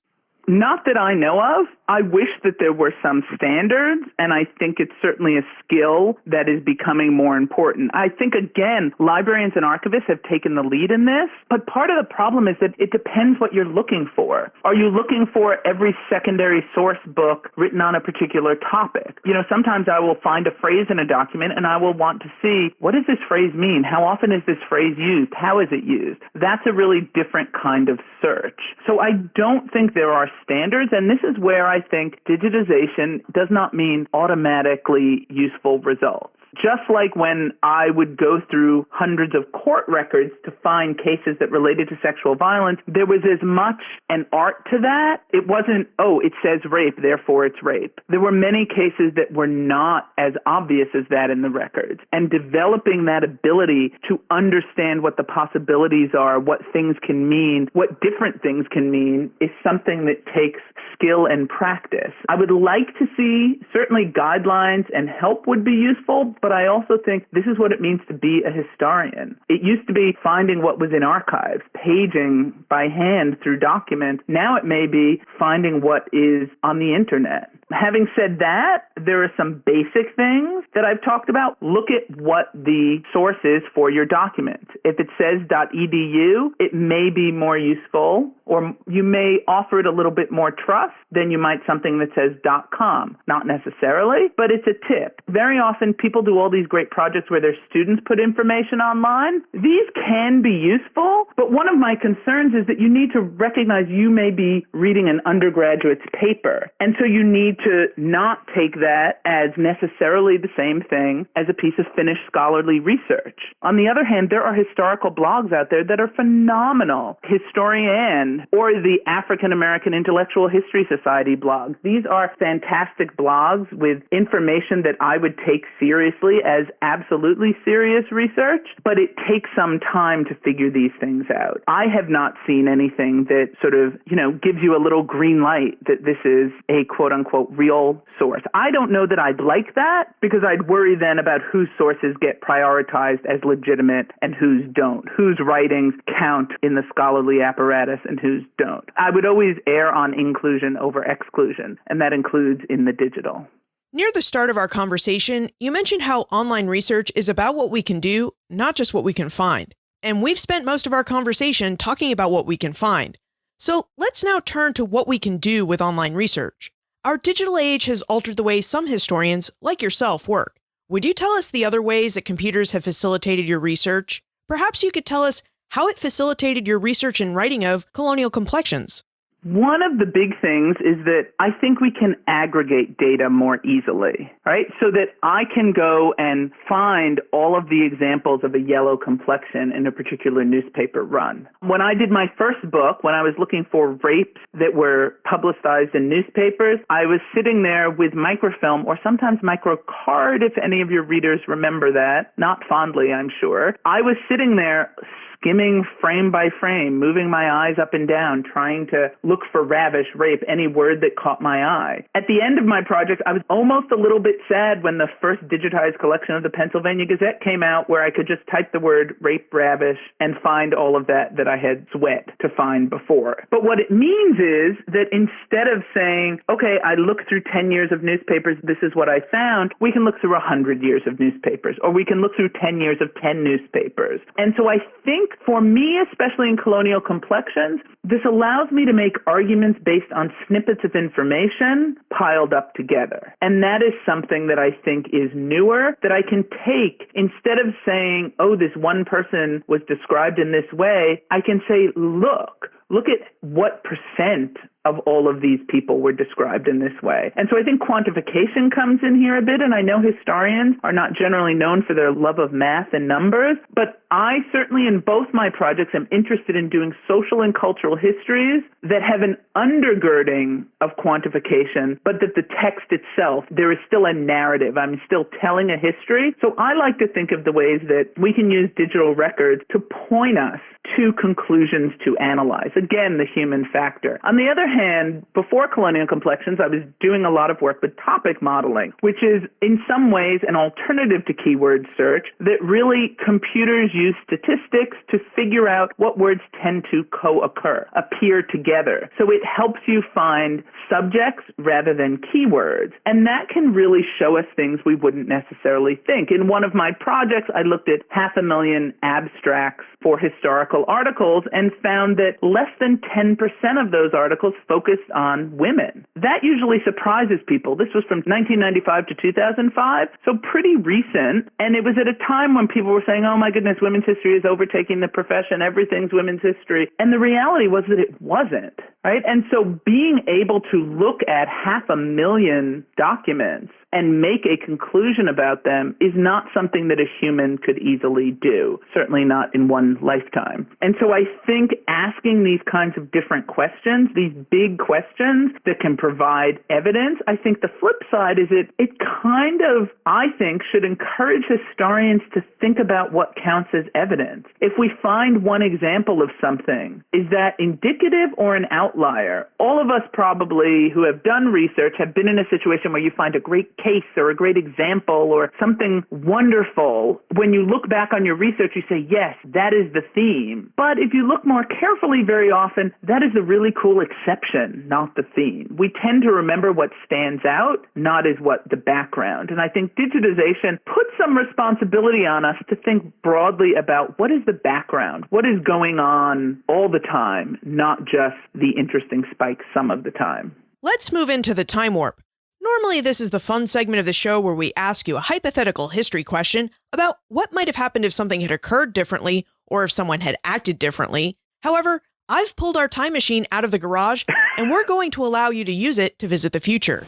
Not that I know of. I wish that there were some standards, and I think it's certainly a skill that is becoming more important. I think, again, librarians and archivists have taken the lead in this, but part of the problem is that it depends what you're looking for. Are you looking for every secondary source book written on a particular topic? You know, sometimes I will find a phrase in a document, and I will want to see, what does this phrase mean? How often is this phrase used? How is it used? That's a really different kind of search. So I don't think there are standards, and this is where I think digitization does not mean automatically useful results. Just like when I would go through hundreds of court records to find cases that related to sexual violence, there was as much an art to that. It wasn't, oh, it says rape, therefore it's rape. There were many cases that were not as obvious as that in the records. And developing that ability to understand what the possibilities are, what things can mean, what different things can mean, is something that takes skill and practice. I would like to see certainly guidelines and help would be useful, but I also think this is what it means to be a historian. It used to be finding what was in archives, paging by hand through documents. Now it may be finding what is on the internet. Having said that, there are some basic things that I've talked about. Look at what the source is for your document. If it says .edu, it may be more useful, or you may offer it a little bit more trust than you might something that says .com. Not necessarily, but it's a tip. Very often people do all these great projects where their students put information online. These can be useful, but one of my concerns is that you need to recognize you may be reading an undergraduate's paper, and so you need to not take that as necessarily the same thing as a piece of finished scholarly research. On the other hand, there are historical blogs out there that are phenomenal. Historian or the African American Intellectual History Society blog. These are fantastic blogs with information that I would take seriously as absolutely serious research, but it takes some time to figure these things out. I have not seen anything that sort of, gives you a little green light that this is a quote-unquote real source. I don't know that I'd like that, because I'd worry then about whose sources get prioritized as legitimate and whose don't, whose writings count in the scholarly apparatus and whose don't. I would always err on inclusion over exclusion, and that includes in the digital. Near the start of our conversation, you mentioned how online research is about what we can do, not just what we can find. And we've spent most of our conversation talking about what we can find. So let's now turn to what we can do with online research. Our digital age has altered the way some historians, like yourself, work. Would you tell us the other ways that computers have facilitated your research? Perhaps you could tell us how it facilitated your research and writing of colonial complexions. One of the big things is that I think we can aggregate data more easily, right? So that I can go and find all of the examples of a yellow complexion in a particular newspaper run. When I did my first book, when I was looking for rapes that were publicized in newspapers, I was sitting there with microfilm or sometimes microcard, if any of your readers remember that, not fondly, I'm sure. I was sitting there skimming frame by frame, moving my eyes up and down, trying to look for ravish, rape, any word that caught my eye. At the end of my project, I was almost a little bit sad when the first digitized collection of the Pennsylvania Gazette came out, where I could just type the word rape, ravish, and find all of that I had sweat to find before. But what it means is that instead of saying, okay, I looked through 10 years of newspapers, this is what I found, we can look through 100 years of newspapers, or we can look through 10 years of 10 newspapers. And so I think for me, especially in colonial complexions, this allows me to make arguments based on snippets of information piled up together. And that is something that I think is newer, that I can take, instead of saying, oh, this one person was described in this way, I can say, look at what percent of all of these people were described in this way. And so I think quantification comes in here a bit, and I know historians are not generally known for their love of math and numbers, but I certainly in both my projects am interested in doing social and cultural histories that have an undergirding of quantification, but that the text itself, there is still a narrative. I'm still telling a history. So I like to think of the ways that we can use digital records to point us to conclusions to analyze. Again, the human factor. On the other hand, before colonial complexions, I was doing a lot of work with topic modeling, which is in some ways an alternative to keyword search that really computers use statistics to figure out what words tend to co-occur, appear together. So it helps you find subjects rather than keywords. And that can really show us things we wouldn't necessarily think. In one of my projects, I looked at 500,000 abstracts for historical articles and found that less than 10% of those articles focused on women. That usually surprises people. This was from 1995 to 2005, so pretty recent. And it was at a time when people were saying, oh my goodness, women's history is overtaking the profession. Everything's women's history. And the reality was that it wasn't, right? And so being able to look at 500,000 documents and make a conclusion about them is not something that a human could easily do, certainly not in one lifetime. And so I think asking these kinds of different questions, these big questions that can provide evidence, I think the flip side is it kind of, I think, should encourage historians to think about what counts as evidence. If we find one example of something, is that indicative or an outlier? All of us probably who have done research have been in a situation where you find a great case or a great example or something wonderful. When you look back on your research, you say, yes, that is the theme. But if you look more carefully, very often, that is a really cool exception, not the theme. We tend to remember what stands out, not as what the background. And I think digitization puts some responsibility on us to think broadly about what is the background, what is going on all the time, not just the interesting spikes some of the time. Let's move into the time warp. Normally, this is the fun segment of the show where we ask you a hypothetical history question about what might have happened if something had occurred differently or if someone had acted differently. However, I've pulled our time machine out of the garage, and we're going to allow you to use it to visit the future.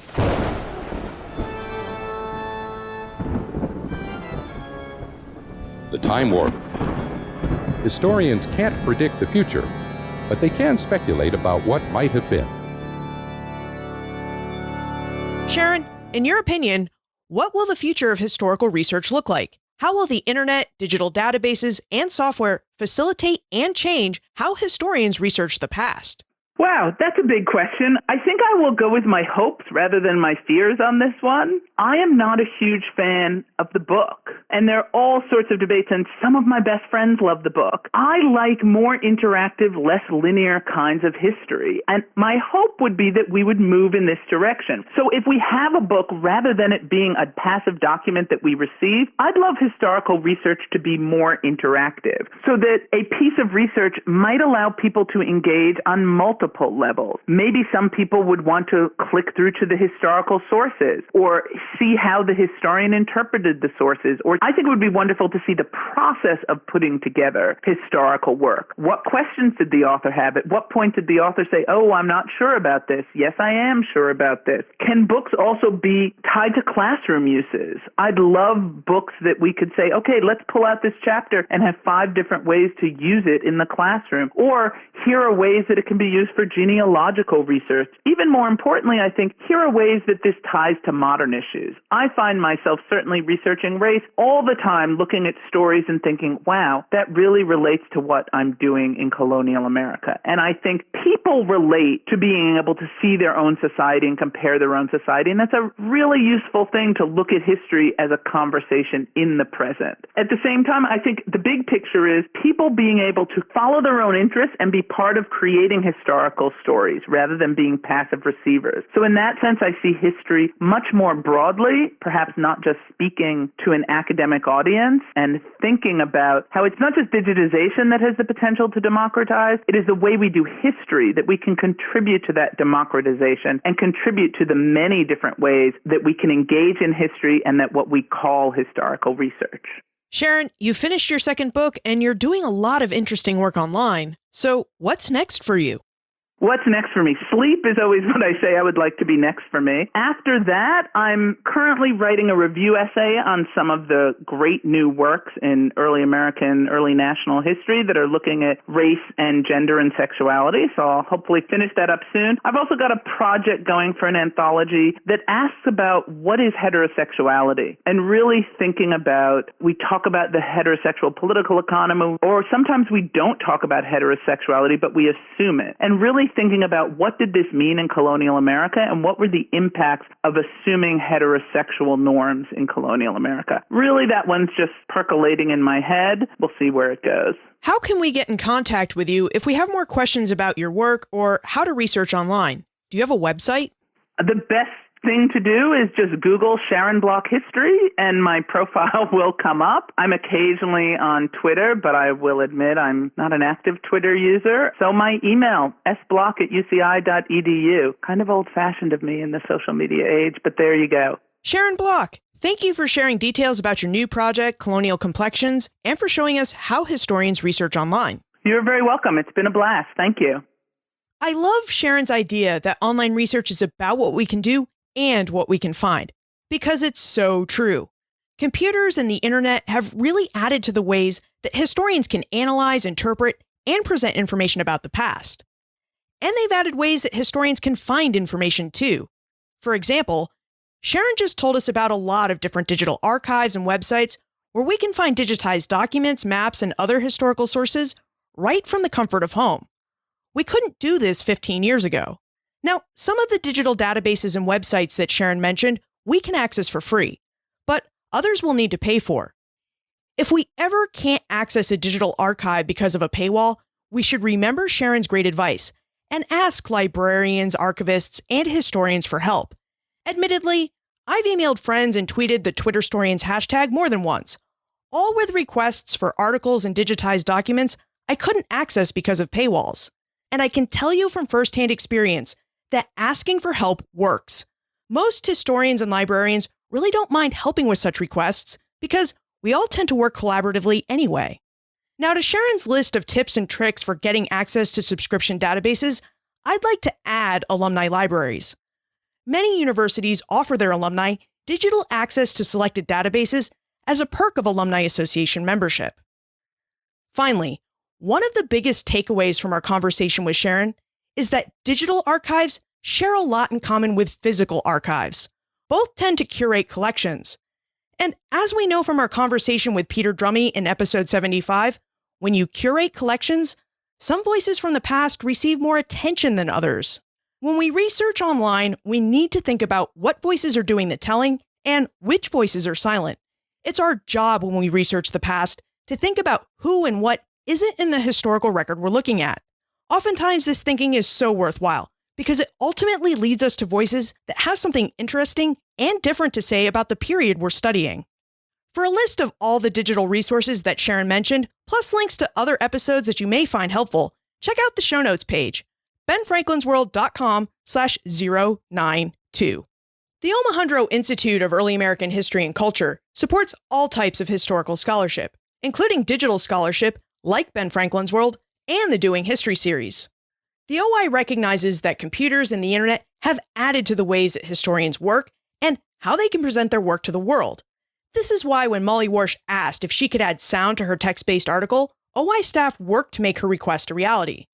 The time warp. Historians can't predict the future, but they can speculate about what might have been. Sharon, in your opinion, what will the future of historical research look like? How will the internet, digital databases, and software facilitate and change how historians research the past? Wow, that's a big question. I think I will go with my hopes rather than my fears on this one. I am not a huge fan of the book, and there are all sorts of debates, and some of my best friends love the book. I like more interactive, less linear kinds of history, and my hope would be that we would move in this direction. So if we have a book, rather than it being a passive document that we receive, I'd love historical research to be more interactive, so that a piece of research might allow people to engage on multiple levels. Maybe some people would want to click through to the historical sources or see how the historian interpreted the sources or I think it would be wonderful to see the process of putting together historical work. What questions did the author have? At what point did the author say, oh, I'm not sure about this? Yes, I am sure about this. Can books also be tied to classroom uses? I'd love books that we could say, okay, let's pull out this chapter and have 5 different ways to use it in the classroom. Or here are ways that it can be used for genealogical research. Even more importantly, I think here are ways that this ties to modern issues. I find myself certainly researching race all the time, looking at stories and thinking, wow, that really relates to what I'm doing in colonial America. And I think people relate to being able to see their own society and compare their own society. And that's a really useful thing to look at history as a conversation in the present. At the same time, I think the big picture is people being able to follow their own interests and be part of creating historical stories rather than being passive receivers. So in that sense, I see history much more broadly, perhaps not just speaking to an academic audience and thinking about how it's not just digitization that has the potential to democratize, it is the way we do history that we can contribute to that democratization and contribute to the many different ways that we can engage in history and that what we call historical research. Sharon, you finished your second book and you're doing a lot of interesting work online. So what's next for you? What's next for me? Sleep is always what I say I would like to be next for me. After that, I'm currently writing a review essay on some of the great new works in early American, early national history that are looking at race and gender and sexuality. So I'll hopefully finish that up soon. I've also got a project going for an anthology that asks about what is heterosexuality and really thinking about, we talk about the heterosexual political economy, or sometimes we don't talk about heterosexuality, but we assume it. And really thinking about what did this mean in colonial America and what were the impacts of assuming heterosexual norms in colonial America. Really, that one's just percolating in my head. We'll see where it goes. How can we get in contact with you if we have more questions about your work or how to research online? Do you have a website? The best thing to do is just Google Sharon Block History and my profile will come up. I'm occasionally on Twitter, but I will admit I'm not an active Twitter user. So my email, sblock@uci.edu. Kind of old-fashioned of me in the social media age, but there you go. Sharon Block, thank you for sharing details about your new project, Colonial Complexions, and for showing us how historians research online. You're very welcome. It's been a blast. Thank you. I love Sharon's idea that online research is about what we can do and what we can find, because it's so true. Computers and the internet have really added to the ways that historians can analyze, interpret, and present information about the past. And they've added ways that historians can find information too. For example, Sharon just told us about a lot of different digital archives and websites where we can find digitized documents, maps, and other historical sources right from the comfort of home. We couldn't do this 15 years ago. Now, some of the digital databases and websites that Sharon mentioned, we can access for free, but others will need to pay for. If we ever can't access a digital archive because of a paywall, we should remember Sharon's great advice and ask librarians, archivists, and historians for help. Admittedly, I've emailed friends and tweeted the Twitterstorians hashtag more than once, all with requests for articles and digitized documents I couldn't access because of paywalls. And I can tell you from firsthand experience that asking for help works. Most historians and librarians really don't mind helping with such requests because we all tend to work collaboratively anyway. Now, to Sharon's list of tips and tricks for getting access to subscription databases, I'd like to add alumni libraries. Many universities offer their alumni digital access to selected databases as a perk of Alumni Association membership. Finally, one of the biggest takeaways from our conversation with Sharon is that digital archives share a lot in common with physical archives. Both tend to curate collections. And as we know from our conversation with Peter Drummey in episode 75, when you curate collections, some voices from the past receive more attention than others. When we research online, we need to think about what voices are doing the telling and which voices are silent. It's our job when we research the past to think about who and what isn't in the historical record we're looking at. Oftentimes, this thinking is so worthwhile because it ultimately leads us to voices that have something interesting and different to say about the period we're studying. For a list of all the digital resources that Sharon mentioned, plus links to other episodes that you may find helpful, check out the show notes page, benfranklinsworld.com/092. The Omohundro Institute of Early American History and Culture supports all types of historical scholarship, including digital scholarship like Ben Franklin's World and the Doing History series. The OI recognizes that computers and the internet have added to the ways that historians work and how they can present their work to the world. This is why when Molly Warsh asked if she could add sound to her text-based article, OI staff worked to make her request a reality.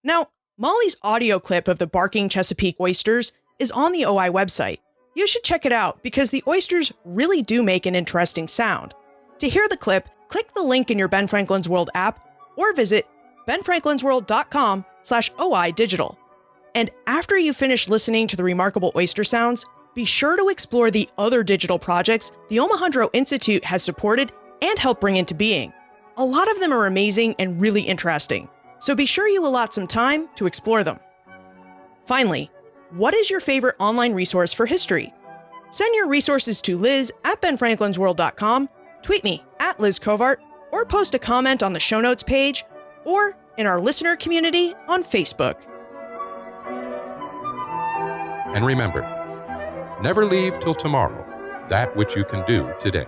Now, Molly's audio clip of the barking Chesapeake oysters is on the OI website. You should check it out because the oysters really do make an interesting sound. To hear the clip, click the link in your Ben Franklin's World app or visit benfranklinsworld.com/OI digital. And after you finish listening to the remarkable oyster sounds, be sure to explore the other digital projects the Omohundro Institute has supported and helped bring into being. A lot of them are amazing and really interesting, so be sure you allot some time to explore them. Finally, what is your favorite online resource for history? Send your resources to Liz at benfranklinsworld.com, tweet me at Liz Covart, or post a comment on the show notes page, or in our listener community on Facebook. And remember, never leave till tomorrow that which you can do today.